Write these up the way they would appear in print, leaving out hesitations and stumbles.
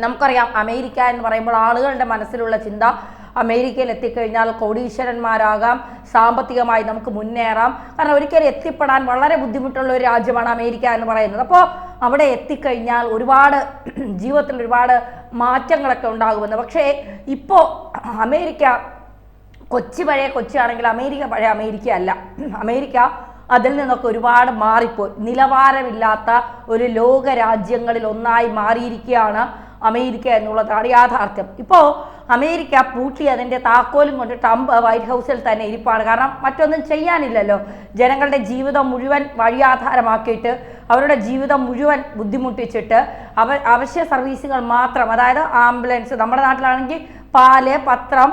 നമുക്കറിയാം അമേരിക്ക എന്ന് പറയുമ്പോൾ ആളുകളുടെ മനസ്സിലുള്ള ചിന്ത അമേരിക്കയിൽ എത്തിക്കഴിഞ്ഞാൽ കോടീശ്വരന്മാരാകാം, സാമ്പത്തികമായി നമുക്ക് മുന്നേറാം. കാരണം ഒരിക്കലും എത്തിപ്പെടാൻ വളരെ ബുദ്ധിമുട്ടുള്ള ഒരു രാജ്യമാണ് അമേരിക്ക എന്ന് പറയുന്നത്. അപ്പോൾ അവിടെ എത്തിക്കഴിഞ്ഞാൽ ഒരുപാട് ജീവിതത്തിൽ ഒരുപാട് മാറ്റങ്ങളൊക്കെ ഉണ്ടാകുമെന്ന്. പക്ഷേ ഇപ്പോൾ അമേരിക്ക പഴയ കൊച്ചിയാണെങ്കിൽ അമേരിക്ക പഴയ അമേരിക്ക അല്ല. അമേരിക്ക അതിൽ നിന്നൊക്കെ ഒരുപാട് മാറിപ്പോയി. നിലവാരമില്ലാത്ത ഒരു ലോക രാജ്യങ്ങളിൽ ഒന്നായി മാറിയിരിക്കുകയാണ് അമേരിക്ക എന്നുള്ളതാണ് യാഥാർത്ഥ്യം. ഇപ്പോൾ അമേരിക്ക പൂട്ടി അതിൻ്റെ താക്കോലും കൊണ്ട് ട്രംപ് വൈറ്റ് ഹൗസിൽ തന്നെ ഇരിപ്പാണ്. കാരണം മറ്റൊന്നും ചെയ്യാനില്ലല്ലോ. ജനങ്ങളുടെ ജീവിതം മുഴുവൻ വഴിയാധാരമാക്കിയിട്ട് അവരുടെ ജീവിതം മുഴുവൻ ബുദ്ധിമുട്ടിച്ചിട്ട് അവശ്യ സർവീസുകൾ മാത്രം, അതായത് ആംബുലൻസ്, നമ്മുടെ നാട്ടിലാണെങ്കിൽ പാല്, പത്രം,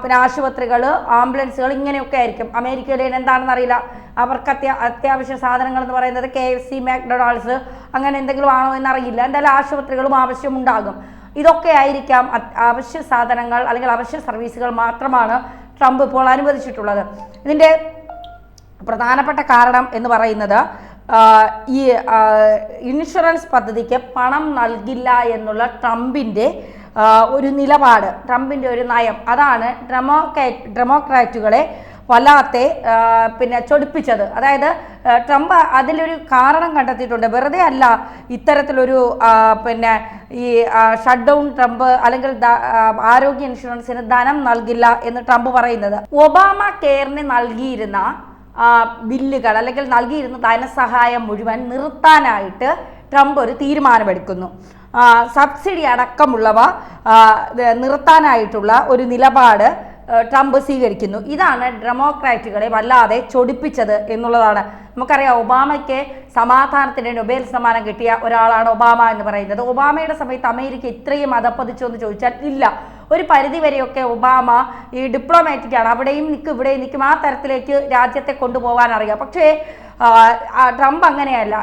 പിന്നെ ആശുപത്രികൾ, ആംബുലൻസുകൾ, ഇങ്ങനെയൊക്കെ ആയിരിക്കും. അമേരിക്കയിൽ എന്താണെന്ന് അറിയില്ല. അവർക്ക് അത്യാവശ്യ സാധനങ്ങൾ എന്ന് പറയുന്നത് KFC, മാക്ഡൊണാൾഡ്സ് അങ്ങനെ എന്തെങ്കിലും ആണോ എന്നറിയില്ല. എന്തായാലും ആശുപത്രികളും ആവശ്യമുണ്ടാകും. ഇതൊക്കെ ആയിരിക്കാം അവശ്യ സാധനങ്ങൾ അല്ലെങ്കിൽ അവശ്യ സർവീസുകൾ മാത്രമാണ് ട്രംപ് ഇപ്പോൾ അനുവദിച്ചിട്ടുള്ളത്. ഇതിൻ്റെ പ്രധാനപ്പെട്ട കാരണം എന്ന് പറയുന്നത് ഈ ഇൻഷുറൻസ് പദ്ധതിക്ക് പണം നൽകില്ല എന്നുള്ള ട്രംപിൻ്റെ ഒരു നിലപാട്, ട്രംപിൻ്റെ ഒരു നയം, അതാണ് ഡെമോക്രാറ്റുകളെ വല്ലാത്ത പിന്നെ ചൊടിപ്പിച്ചത്. അതായത് ട്രംപ് അതിലൊരു കാരണം കണ്ടെത്തിയിട്ടുണ്ട്. വെറുതെ അല്ല ഇത്തരത്തിലൊരു പിന്നെ ഈ ഷട്ട് ഡൗൺ ട്രംപ് അല്ലെങ്കിൽ ആരോഗ്യ ഇൻഷുറൻസിന് ധനം നൽകില്ല എന്ന് ട്രംപ് പറയുന്നത്. ഒബാമ കെയറിന് നൽകിയിരുന്ന ബില്ലുകൾ അല്ലെങ്കിൽ നൽകിയിരുന്ന ധനസഹായം മുഴുവൻ നിർത്താനായിട്ട് ട്രംപ് ഒരു തീരുമാനമെടുക്കുന്നു. സബ്സിഡി അടക്കമുള്ളവ നിർത്താനായിട്ടുള്ള ഒരു നിലപാട് ട്രംപ് സ്വീകരിക്കുന്നു. ഇതാണ് ഡെമോക്രാറ്റുകളെ വല്ലാതെ ചൊടിപ്പിച്ചത് എന്നുള്ളതാണ്. നമുക്കറിയാം ഒബാമയ്ക്ക് സമാധാനത്തിന് നൊബേൽ സമ്മാനം കിട്ടിയ ഒരാളാണ് ഒബാമ എന്ന് പറയുന്നത്. ഒബാമയുടെ സമയത്ത് അമേരിക്ക ഇത്രയും അധപ്പതിച്ചോ എന്ന് ചോദിച്ചാൽ ഇല്ല. ഒരു പരിധിവരെയൊക്കെ ഒബാമ ഈ ഡിപ്ലോമാറ്റിക്കാണ്, അവിടെയും നിൽക്കും ഇവിടെയും നിൽക്കും, ആ തരത്തിലേക്ക് രാജ്യത്തെ കൊണ്ടുപോകാൻ അറിയാം. പക്ഷേ ട്രംപ് അങ്ങനെയല്ല.